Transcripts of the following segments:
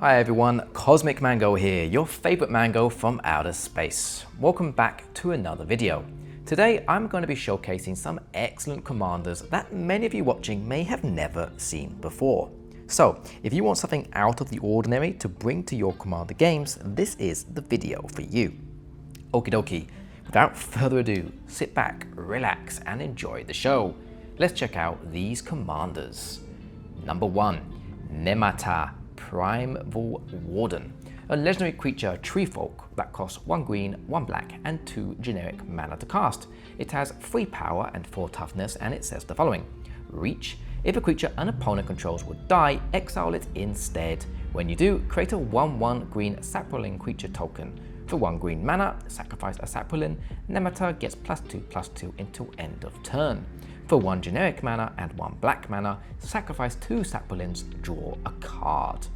Hi everyone, Cosmic Mango here, your favorite mango from outer space. Welcome back to another video. Today I'm going to be showcasing some excellent commanders that many of you watching may have never seen before. So if you want something out of the ordinary to bring to your commander games, this is the video for you. Okie dokie, without further ado, sit back, relax and enjoy the show. Let's check out these commanders. Number 1, Nemaata, Primeval Warden, a legendary creature tree folk that costs 1 green, 1 black and 2 generic mana to cast. It has 3 power and 4 toughness, and it says the following. Reach: if a creature an opponent controls would die, exile it instead. When you do, create a 1/1 green sapling creature token. For 1 green mana, sacrifice a sapling. Nemata gets +2/+2 until end of turn. For 1 generic mana and 1 black mana, sacrifice 2 saplings, draw a card.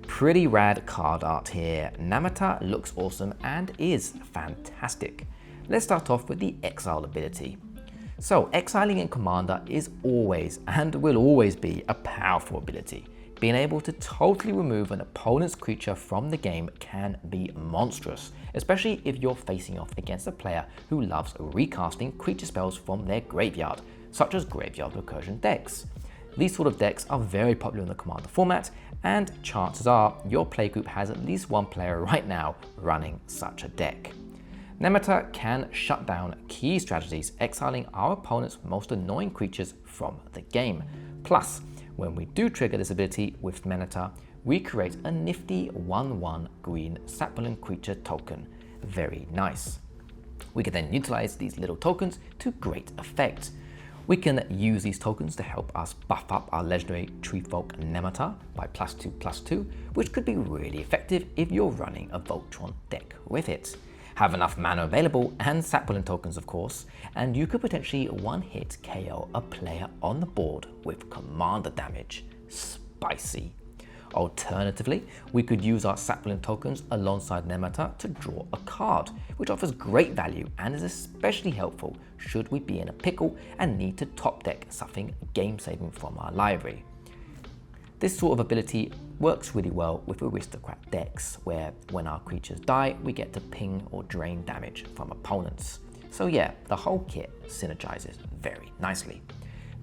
Pretty rad card art here. Nemaata looks awesome and is fantastic. Let's start off with the exile ability. So exiling in Commander is always and will always be a powerful ability. Being able to totally remove an opponent's creature from the game can be monstrous, especially if you're facing off against a player who loves recasting creature spells from their graveyard, such as graveyard recursion decks. These sort of decks are very popular in the Commander format, and chances are your playgroup has at least one player right now running such a deck. Nemaata can shut down key strategies, exiling our opponent's most annoying creatures from the game. Plus, when we do trigger this ability with Nemaata, we create a nifty 1/1 green sapling creature token. Very nice. We can then utilize these little tokens to great effect. We can use these tokens to help us buff up our legendary treefolk Nemaata by +2/+2, which could be really effective if you're running a Voltron deck with it. Have enough mana available and sapling tokens of course, and you could potentially one-hit KO a player on the board with commander damage. Spicy. Alternatively, we could use our sapling tokens alongside Nemaata to draw a card, which offers great value and is especially helpful should we be in a pickle and need to top deck something game-saving from our library. This sort of ability works really well with aristocrat decks, where when our creatures die, we get to ping or drain damage from opponents. So yeah, the whole kit synergizes very nicely.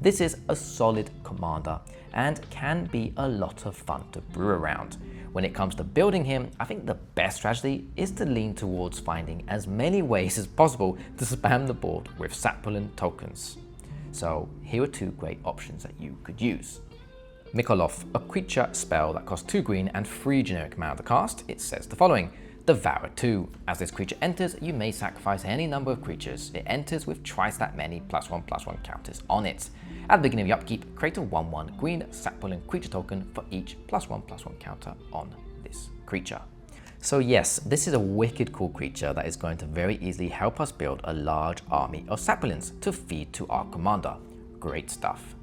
This is a solid commander and can be a lot of fun to brew around. When it comes to building him, I think the best strategy is to lean towards finding as many ways as possible to spam the board with sapling tokens. So here are 2 great options that you could use. Mikolov, a creature spell that costs 2 green and 3 generic mana to cast. It says the following. Devour 2. As this creature enters, you may sacrifice any number of creatures. It enters with twice that many +1/+1 counters on it. At the beginning of your upkeep, create a 1/1 green sapling creature token for each +1/+1 counter on this creature. So yes, this is a wicked cool creature that is going to very easily help us build a large army of saplings to feed to our commander. Great stuff.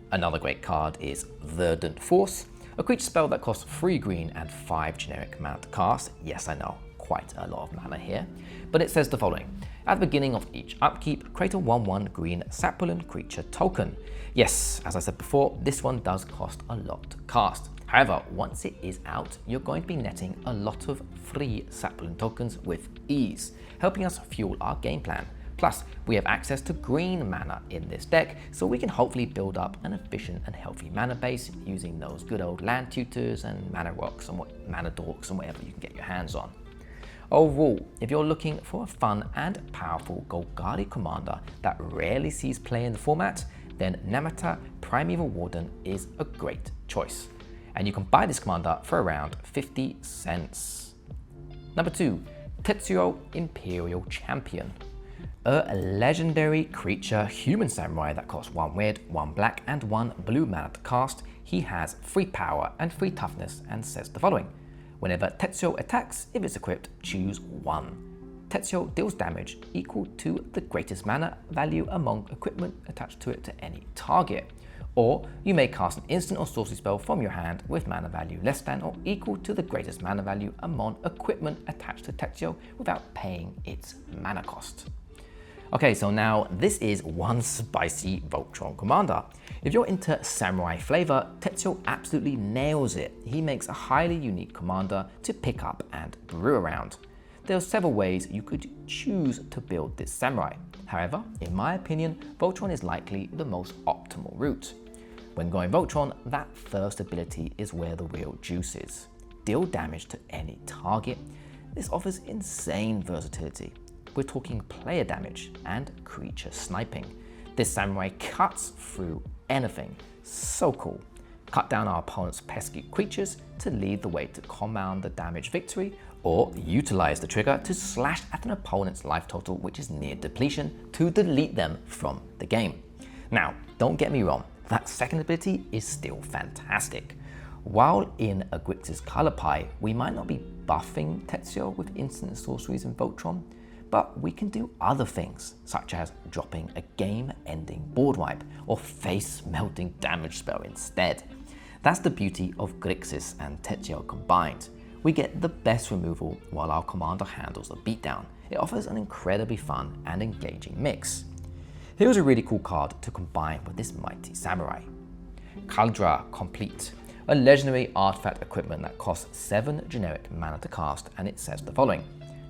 Another great card is Verdant Force, a creature spell that costs 3 green and 5 generic mana to cast. Yes, I know, quite a lot of mana here. But it says the following. At the beginning of each upkeep, create a 1/1 green sapling creature token. Yes, as I said before, this one does cost a lot to cast. However, once it is out, you're going to be netting a lot of free sapling tokens with ease, helping us fuel our game plan. Plus, we have access to green mana in this deck, so we can hopefully build up an efficient and healthy mana base using those good old land tutors and mana rocks and mana dorks and whatever you can get your hands on. Overall, if you're looking for a fun and powerful Golgari commander that rarely sees play in the format, then Nemaata Primeval Warden is a great choice. And you can buy this commander for around 50 cents. Number 2, Tetsio Imperial Champion. A legendary creature human samurai that costs 1 red, 1 black and 1 blue mana to cast. He has 3 power and 3 toughness and says the following. Whenever Tetsio attacks, if it's equipped, choose 1. Tetsio deals damage equal to the greatest mana value among equipment attached to it to any target. Or you may cast an instant or sorcery spell from your hand with mana value less than or equal to the greatest mana value among equipment attached to Tetsio without paying its mana cost. Okay, so now this is one spicy Voltron commander. If you're into samurai flavor, Tetsio absolutely nails it. He makes a highly unique commander to pick up and brew around. There are several ways you could choose to build this samurai. However, in my opinion, Voltron is likely the most optimal route. When going Voltron, that first ability is where the real juice is. Deal damage to any target. This offers insane versatility. We're talking player damage and creature sniping. This samurai cuts through anything. So cool. Cut down our opponent's pesky creatures to lead the way to compound the damage victory, or utilize the trigger to slash at an opponent's life total which is near depletion to delete them from the game. Now, don't get me wrong, that second ability is still fantastic. While in a Grixis color pie, we might not be buffing Tetsio with instant sorceries in Voltron, but we can do other things, such as dropping a game-ending board wipe or face-melting damage spell instead. That's the beauty of Grixis and Tetsio combined. We get the best removal while our commander handles a beatdown. It offers an incredibly fun and engaging mix. Here's a really cool card to combine with this mighty samurai. Kaldra Complete, a legendary artifact equipment that costs 7 generic mana to cast, and it says the following: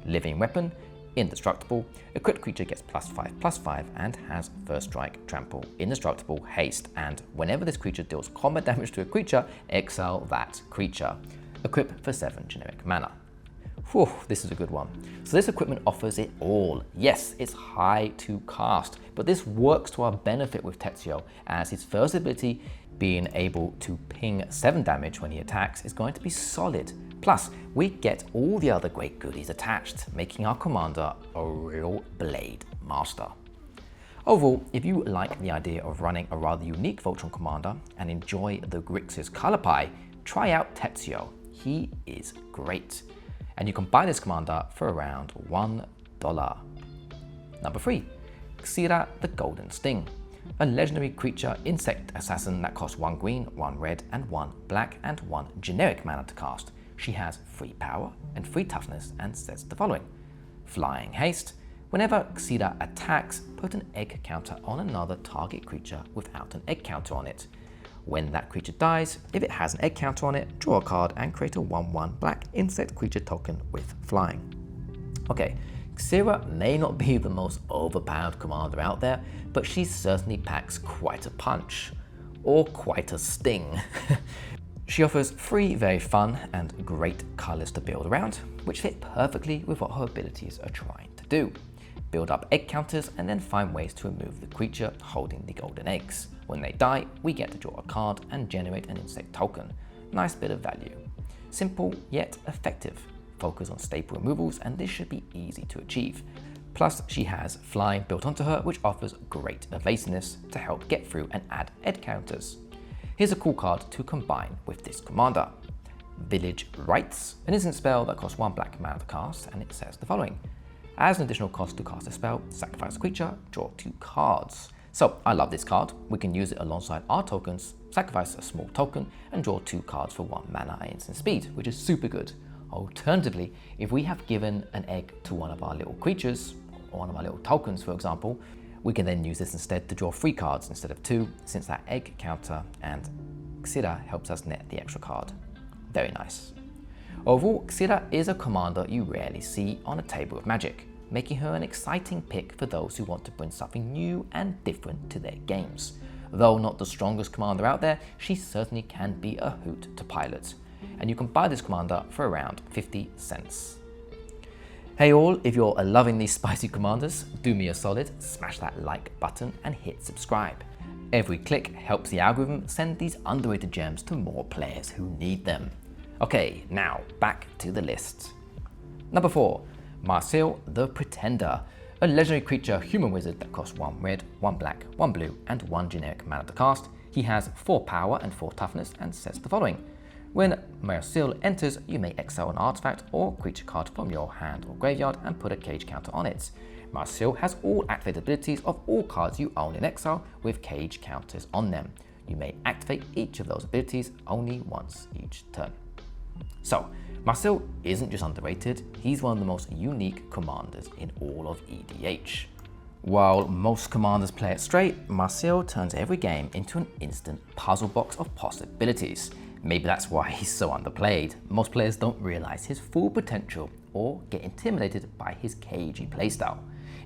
Living Weapon, Indestructible, equipped creature gets +5/+5 and has first strike, trample, indestructible, haste, and whenever this creature deals combat damage to a creature, exile that creature. Equip for 7 generic mana. Whew, this is a good one. So this equipment offers it all. Yes, it's high to cast, but this works to our benefit with Tetsio, as his first ability, being able to ping 7 damage when he attacks, is going to be solid. Plus, we get all the other great goodies attached, making our commander a real blade master. Overall, if you like the idea of running a rather unique Voltron commander and enjoy the Grixis color pie, try out Tetsio. He is great. And you can buy this commander for around $1. Number 3, Xira the Golden Sting, a legendary creature insect assassin that costs 1 green, 1 red, and 1 black, and 1 generic mana to cast. She has 3 power and 3 toughness and says the following: Flying Haste. Whenever Xira attacks, put an egg counter on another target creature without an egg counter on it. When that creature dies, if it has an egg counter on it, draw a card and create a 1/1 black insect creature token with flying. Okay, Xira may not be the most overpowered commander out there, but she certainly packs quite a punch, or quite a sting. She offers 3 very fun and great colors to build around, which fit perfectly with what her abilities are trying to do. Build up egg counters and then find ways to remove the creature holding the golden eggs. When they die, we get to draw a card and generate an insect token. Nice bit of value. Simple yet effective. Focus on staple removals, and this should be easy to achieve. Plus, she has flying built onto her, which offers great evasiveness to help get through and add egg counters. Here's a cool card to combine with this commander. Village Rites, an instant spell that costs 1 black mana to cast, and it says the following: As an additional cost to cast a spell, sacrifice a creature, draw 2 cards. So I love this card. We can use it alongside our tokens, sacrifice a small token, and draw 2 cards for 1 mana and instant speed, which is super good. Alternatively, if we have given an egg to one of our little creatures, or one of our little tokens for example, we can then use this instead to draw 3 cards instead of 2, since that egg counter and Xira helps us net the extra card. Very nice. Overall, Xira is a commander you rarely see on a table of Magic, making her an exciting pick for those who want to bring something new and different to their games. Though not the strongest commander out there, she certainly can be a hoot to pilot, and you can buy this commander for around 50 cents. Hey all, if you're loving these spicy commanders, do me a solid, smash that like button and hit subscribe. Every click helps the algorithm send these underrated gems to more players who need them. Okay, now back to the list. Number 4, Marcel the Pretender, a legendary creature human wizard that costs 1 red, 1 black, 1 blue, and 1 generic mana to cast. He has 4 power and 4 toughness and says the following: When Mairsil enters, you may exile an artifact or creature card from your hand or graveyard and put a cage counter on it. Marcel has all activated abilities of all cards you own in exile with cage counters on them. You may activate each of those abilities only once each turn. So, Marcel isn't just underrated, he's one of the most unique commanders in all of EDH. While most commanders play it straight, Marcel turns every game into an instant puzzle box of possibilities. Maybe that's why he's so underplayed. Most players don't realize his full potential or get intimidated by his cagey playstyle.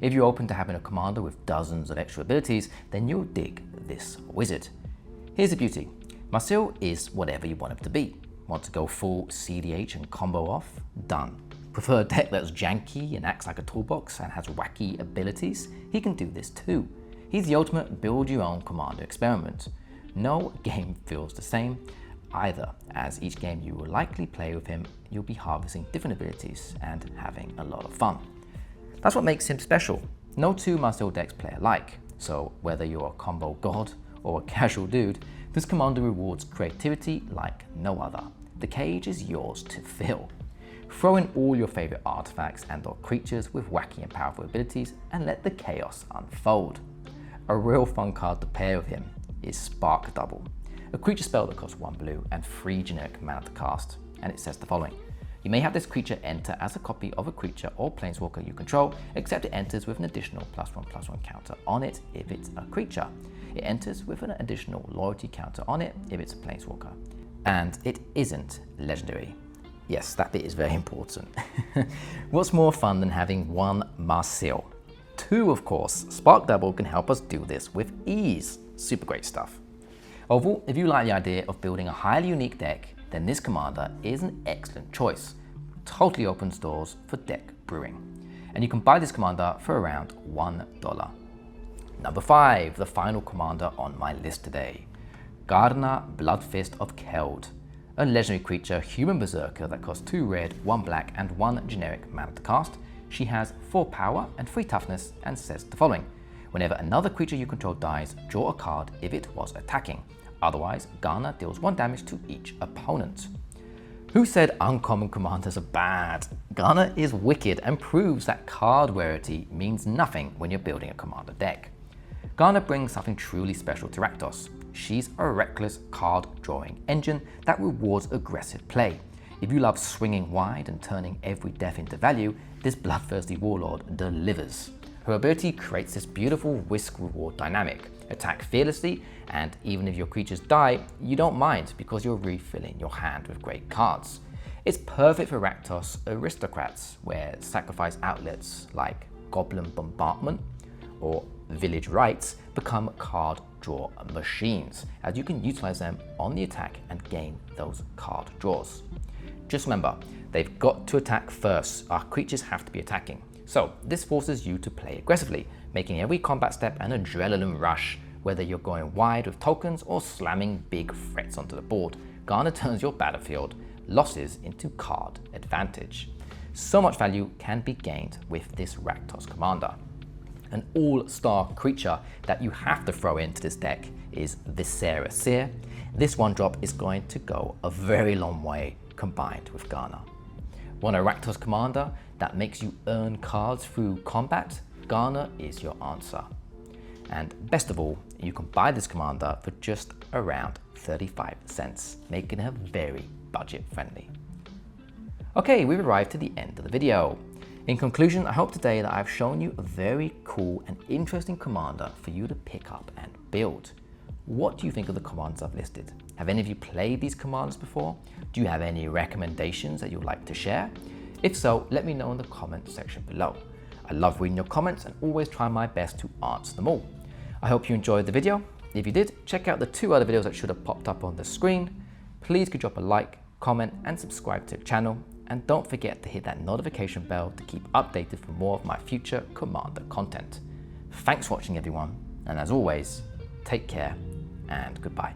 If you're open to having a commander with dozens of extra abilities, then you'll dig this wizard. Here's the beauty. Marcel is whatever you want him to be. Want to go full CDH and combo off? Done. Prefer a deck that's janky and acts like a toolbox and has wacky abilities? He can do this too. He's the ultimate build your own commander experiment. No game feels the same either, as each game you will likely play with him, you'll be harvesting different abilities and having a lot of fun. That's what makes him special. No two Marcel decks play alike, so whether you're a combo god or a casual dude, this commander rewards creativity like no other. The cage is yours to fill. Throw in all your favorite artifacts and or creatures with wacky and powerful abilities and let the chaos unfold. A real fun card to pair with him is Spark Double, a creature spell that costs 1 blue and 3 generic mana to cast, and it says the following. You may have this creature enter as a copy of a creature or planeswalker you control, except it enters with an additional +1/+1 counter on it if it's a creature. It enters with an additional loyalty counter on it if it's a planeswalker. And it isn't legendary. Yes, that bit is very important. What's more fun than having one Marcel? 2, of course. Spark Double can help us do this with ease. Super great stuff. Overall, if you like the idea of building a highly unique deck, then this commander is an excellent choice. Totally opens doors for deck brewing. And you can buy this commander for around $1. Number 5, the final commander on my list today. Garna, Bloodfist of Keld. A legendary creature, human berserker that costs 2 red, 1 black and 1 generic mana to cast. She has 4 power and 3 toughness and says the following. Whenever another creature you control dies, draw a card if it was attacking. Otherwise, Garna deals 1 damage to each opponent. Who said uncommon commanders are bad? Garna is wicked and proves that card rarity means nothing when you're building a commander deck. Garna brings something truly special to Rakdos. She's a reckless card drawing engine that rewards aggressive play. If you love swinging wide and turning every death into value, this bloodthirsty warlord delivers. Her ability creates this beautiful risk-reward dynamic. Attack fearlessly, and even if your creatures die, you don't mind because you're refilling your hand with great cards. It's perfect for Rakdos aristocrats, where sacrifice outlets like Goblin Bombardment or Village Rites become card draw machines, as you can utilize them on the attack and gain those card draws. Just remember, they've got to attack first. Our creatures have to be attacking. So this forces you to play aggressively, making every combat step an adrenaline rush. Whether you're going wide with tokens or slamming big threats onto the board, Garna turns your battlefield losses into card advantage. So much value can be gained with this Rakdos commander. An all-star creature that you have to throw into this deck is Viscera Seer. This 1-drop is going to go a very long way combined with Garna. Want a Rakdos commander that makes you earn cards through combat? Garna is your answer. And best of all, you can buy this commander for just around 35 cents, making her very budget friendly. Okay, we've arrived to the end of the video. In conclusion, I hope today that I've shown you a very cool and interesting commander for you to pick up and build. What do you think of the commanders I've listed? Have any of you played these commanders before? Do you have any recommendations that you'd like to share? If so, let me know in the comment section below. I love reading your comments and always try my best to answer them all. I hope you enjoyed the video. If you did, check out the 2 other videos that should have popped up on the screen. Please could drop a like, comment and subscribe to the channel. And don't forget to hit that notification bell to keep updated for more of my future commander content. Thanks for watching everyone, and as always, take care and goodbye.